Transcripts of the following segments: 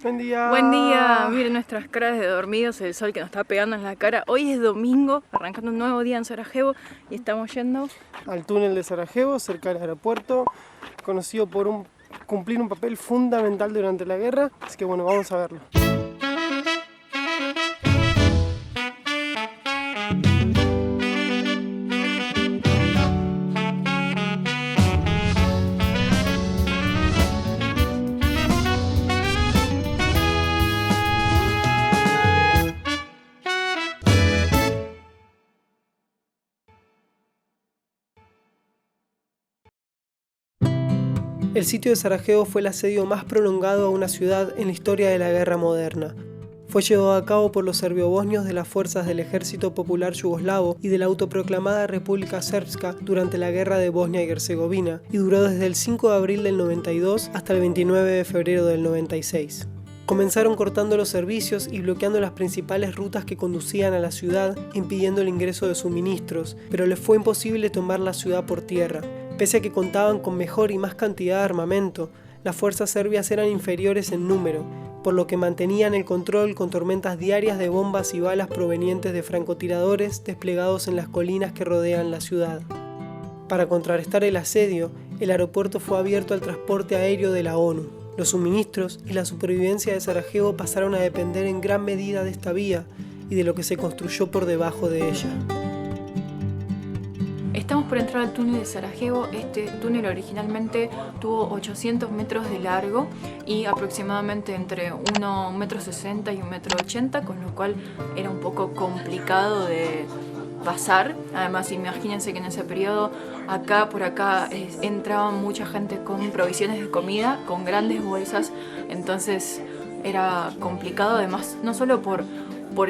Buen día. Buen día. Miren nuestras caras de dormidos, el sol que nos está pegando en la cara. Hoy es domingo, arrancando un nuevo día en Sarajevo y estamos yendo al túnel de Sarajevo, cerca del aeropuerto, conocido por cumplir un papel fundamental durante la guerra. Así que bueno, vamos a verlo. El sitio de Sarajevo fue el asedio más prolongado a una ciudad en la historia de la guerra moderna. Fue llevado a cabo por los serbio-bosnios de las fuerzas del Ejército Popular Yugoslavo y de la autoproclamada República Srpska durante la Guerra de Bosnia y Herzegovina, y duró desde el 5 de abril del 92 hasta el 29 de febrero del 96. Comenzaron cortando los servicios y bloqueando las principales rutas que conducían a la ciudad, impidiendo el ingreso de suministros, pero les fue imposible tomar la ciudad por tierra. Pese a que contaban con mejor y más cantidad de armamento, las fuerzas serbias eran inferiores en número, por lo que mantenían el control con tormentas diarias de bombas y balas provenientes de francotiradores desplegados en las colinas que rodean la ciudad. Para contrarrestar el asedio, el aeropuerto fue abierto al transporte aéreo de la ONU. Los suministros y la supervivencia de Sarajevo pasaron a depender en gran medida de esta vía y de lo que se construyó por debajo de ella. Estamos por entrar al túnel de Sarajevo. Este túnel originalmente tuvo 800 metros de largo y aproximadamente entre 1,60 metros y 1,80 metros, con lo cual era un poco complicado de pasar. Además, imagínense que en ese periodo, por acá entraba mucha gente con provisiones de comida, con grandes bolsas, entonces era complicado, además, no solo por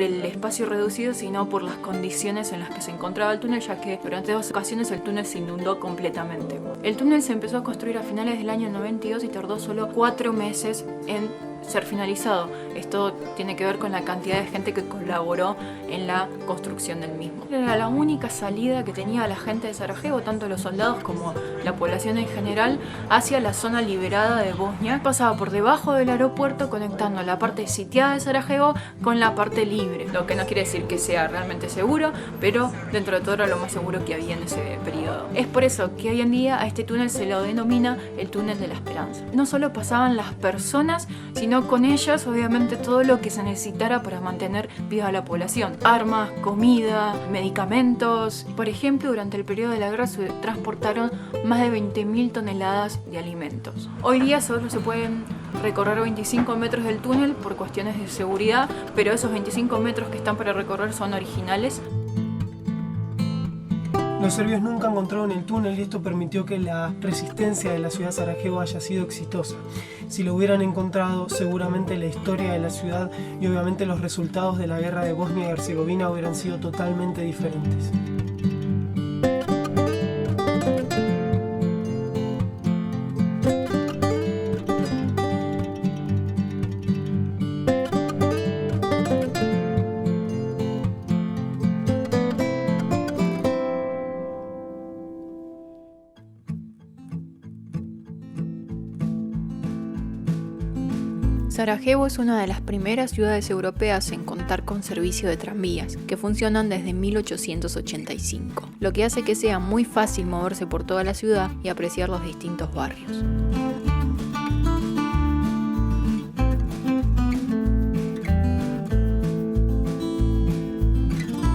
el espacio reducido, sino por las condiciones en las que se encontraba el túnel, ya que durante 2 ocasiones el túnel se inundó completamente. El túnel se empezó a construir a finales del año 92 y tardó solo 4 meses en ser finalizado. Esto tiene que ver con la cantidad de gente que colaboró en la construcción del mismo. Era la única salida que tenía la gente de Sarajevo, tanto los soldados como la población en general, hacia la zona liberada de Bosnia. Pasaba por debajo del aeropuerto, conectando la parte sitiada de Sarajevo con la parte libre, lo que no quiere decir que sea realmente seguro, pero dentro de todo era lo más seguro que había en ese periodo. Es por eso que hoy en día a este túnel se lo denomina el túnel de la esperanza. No solo pasaban las personas, sino con ellas obviamente todo lo que se necesitara para mantener viva a la población: armas, comida, medicamentos. Por ejemplo, durante el periodo de la guerra se transportaron más de 20.000 toneladas de alimentos. Hoy día solo se pueden recorrer 25 metros del túnel por cuestiones de seguridad, pero esos 25 metros que están para recorrer son originales. Los serbios nunca encontraron el túnel y esto permitió que la resistencia de la ciudad de Sarajevo haya sido exitosa. Si lo hubieran encontrado, seguramente la historia de la ciudad y obviamente los resultados de la guerra de Bosnia y Herzegovina hubieran sido totalmente diferentes. Sarajevo es una de las primeras ciudades europeas en contar con servicio de tranvías, que funcionan desde 1885, lo que hace que sea muy fácil moverse por toda la ciudad y apreciar los distintos barrios.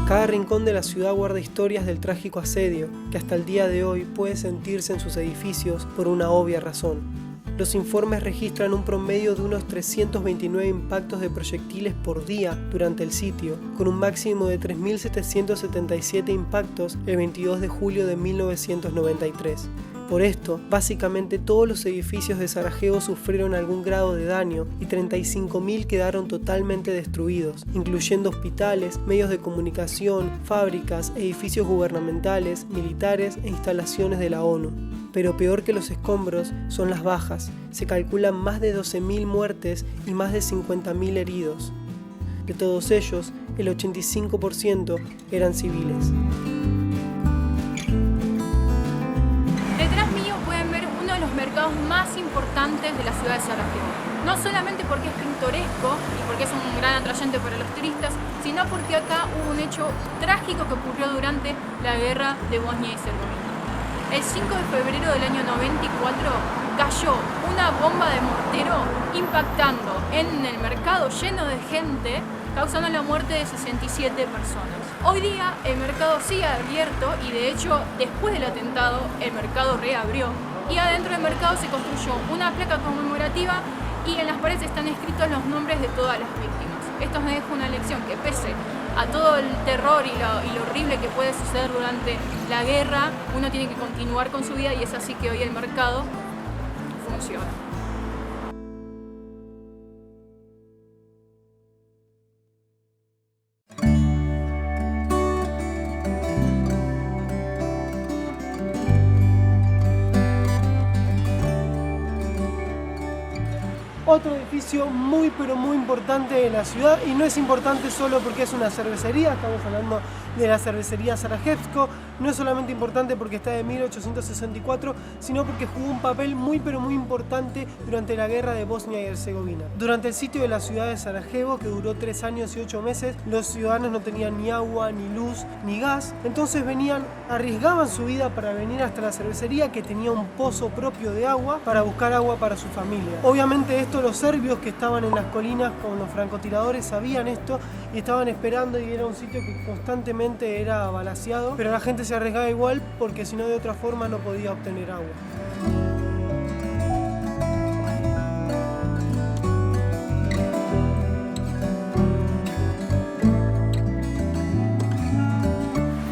Cada rincón de la ciudad guarda historias del trágico asedio, que hasta el día de hoy puede sentirse en sus edificios por una obvia razón. Los informes registran un promedio de unos 329 impactos de proyectiles por día durante el sitio, con un máximo de 3.777 impactos el 22 de julio de 1993. Por esto, básicamente todos los edificios de Sarajevo sufrieron algún grado de daño y 35.000 quedaron totalmente destruidos, incluyendo hospitales, medios de comunicación, fábricas, edificios gubernamentales, militares e instalaciones de la ONU. Pero peor que los escombros son las bajas. Se calculan más de 12.000 muertes y más de 50.000 heridos. De todos ellos, el 85% eran civiles. Detrás mío pueden ver uno de los mercados los más importantes de la ciudad de Sarajevo. No solamente porque es pintoresco y porque es un gran atrayente para los turistas, sino porque acá hubo un hecho trágico que ocurrió durante la guerra de Bosnia y Herzegovina. El 5 de febrero del año 94 cayó una bomba de mortero impactando en el mercado lleno de gente, causando la muerte de 67 personas. Hoy día el mercado sigue abierto y de hecho después del atentado el mercado reabrió y adentro del mercado se construyó una placa conmemorativa y en las paredes están escritos los nombres de todas las víctimas. Esto me deja una lección que pese a todo el terror y lo horrible que puede suceder durante la guerra, uno tiene que continuar con su vida y es así que hoy el mercado funciona. Otro edificio muy pero muy importante de la ciudad, y no es importante solo porque es una cervecería, estamos hablando de la cervecería Sarajevsko, no es solamente importante porque está de 1864, sino porque jugó un papel muy pero muy importante durante la guerra de Bosnia y Herzegovina. Durante el sitio de la ciudad de Sarajevo, que duró 3 años y 8 meses, los ciudadanos no tenían ni agua, ni luz, ni gas, entonces arriesgaban su vida para venir hasta la cervecería, que tenía un pozo propio de agua, para buscar agua para su familia. Obviamente esto los serbios que estaban en las colinas con los francotiradores sabían esto y estaban esperando, y era un sitio que constantemente era balaceado, pero la gente se arriesgaba igual porque si no de otra forma no podía obtener agua.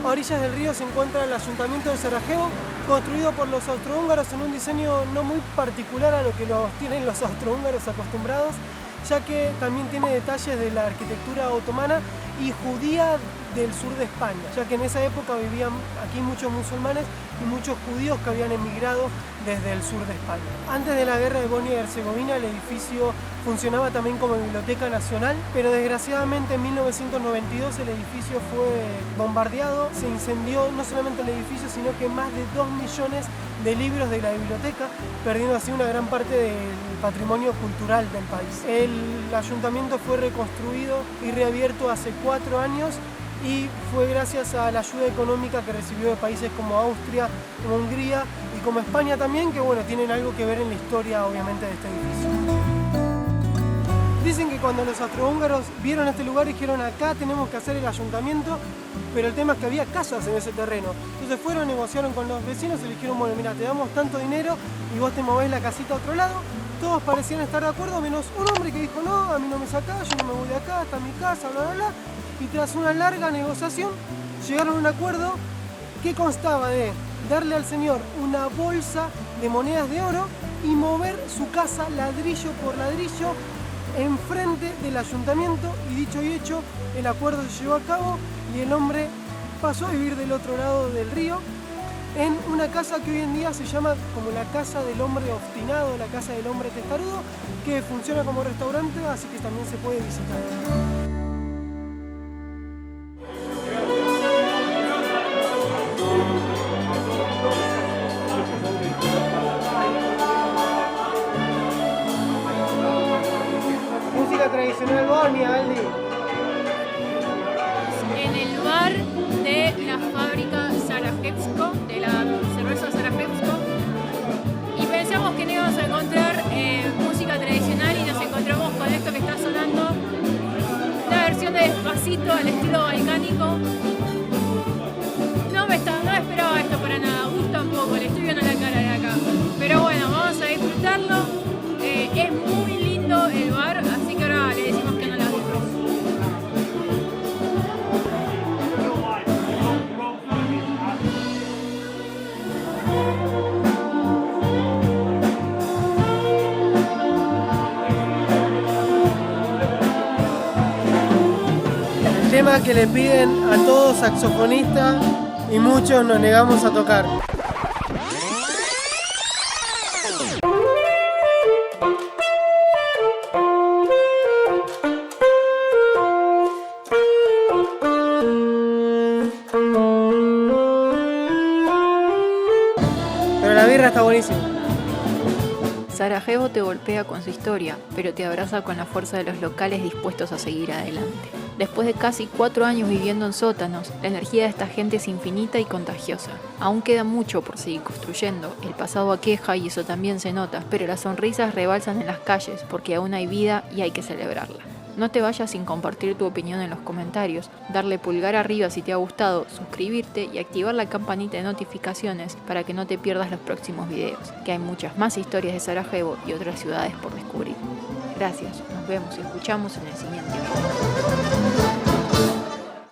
A orillas del río se encuentra el Ayuntamiento de Sarajevo, construido por los austrohúngaros en un diseño no muy particular a lo que los tienen los austrohúngaros acostumbrados, ya que también tiene detalles de la arquitectura otomana y judía del sur de España, ya que en esa época vivían aquí muchos musulmanes y muchos judíos que habían emigrado desde el sur de España. Antes de la guerra de Bosnia y Herzegovina el edificio funcionaba también como biblioteca nacional, pero desgraciadamente en 1992 el edificio fue bombardeado, se incendió no solamente el edificio, sino que más de 2 millones de libros de la biblioteca, perdiendo así una gran parte del patrimonio cultural del país. El ayuntamiento fue reconstruido y reabierto hace 4 años y fue gracias a la ayuda económica que recibió de países como Austria, como Hungría y como España también, que bueno, tienen algo que ver en la historia obviamente de este edificio. Dicen que cuando los austrohúngaros vieron este lugar dijeron: acá tenemos que hacer el ayuntamiento, pero el tema es que había casas en ese terreno. Entonces fueron, negociaron con los vecinos y le dijeron: bueno, mira, te damos tanto dinero y vos te movés la casita a otro lado. Todos parecían estar de acuerdo, menos un hombre que dijo: no, a mí no me sacás, yo no me voy de acá, está mi casa, bla bla bla. Y tras una larga negociación llegaron a un acuerdo que constaba de darle al señor una bolsa de monedas de oro y mover su casa ladrillo por ladrillo enfrente del ayuntamiento, y dicho y hecho, el acuerdo se llevó a cabo y el hombre pasó a vivir del otro lado del río en una casa que hoy en día se llama como la casa del hombre obstinado, la casa del hombre testarudo, que funciona como restaurante, así que también se puede visitar. Tradicional Bosnia, Aldi. En el bar de la fábrica Sarajevsko, de la cerveza Sarajevsko, y pensamos que no íbamos a encontrar música tradicional y nos encontramos con esto que está sonando, una versión de Despacito al estilo balcánico. No esperaba esto para nada, gusta un poco, le estoy viendo la cara de acá, pero bueno, vamos a disfrutarlo. Es muy lindo el bar, así que ahora le decimos que no la disfrute. El tema que le piden a todo saxofonista y muchos nos negamos a tocar. Pero la birra está buenísima. Sarajevo te golpea con su historia, pero te abraza con la fuerza de los locales dispuestos a seguir adelante. Después de casi 4 años viviendo en sótanos, la energía de esta gente es infinita y contagiosa. Aún queda mucho por seguir construyendo, el pasado aqueja y eso también se nota, pero las sonrisas rebalsan en las calles porque aún hay vida y hay que celebrarla. No te vayas sin compartir tu opinión en los comentarios, darle pulgar arriba si te ha gustado, suscribirte y activar la campanita de notificaciones para que no te pierdas los próximos videos, que hay muchas más historias de Sarajevo y otras ciudades por descubrir. Gracias, nos vemos y escuchamos en el siguiente video.